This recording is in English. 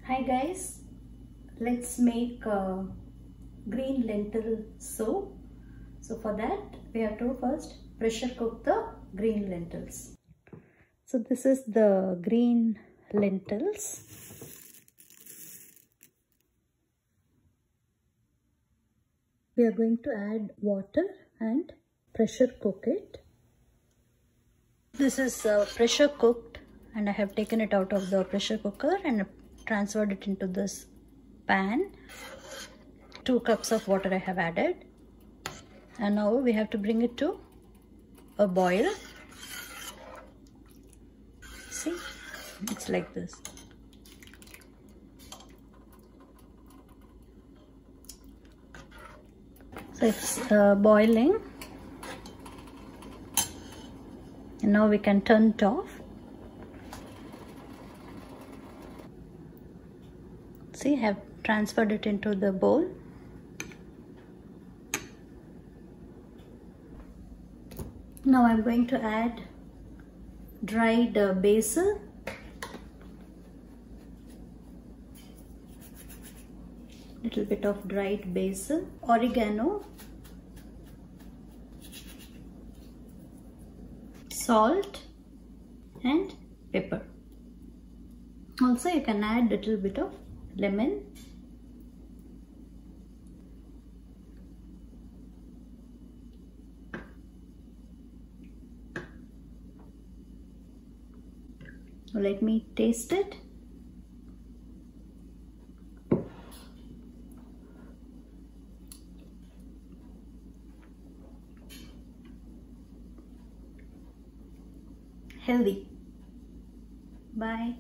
Hi guys, let's make green lentil soup. So for that we have to first pressure cook the green lentils. So this is the green lentils. We are going to add water and pressure cook it. This is pressure cooked and I have taken it out of the pressure cooker and transferred it into this pan. 2 cups of water I have added, and now we have to bring it to a boil. See, it's like this. So it's boiling, and now we can turn it off. See, I have transferred it into the bowl. Now I'm going to add dried basil, little bit of dried basil, oregano, salt and pepper. Also you can add little bit of lemon. Let me taste it. Healthy. Bye.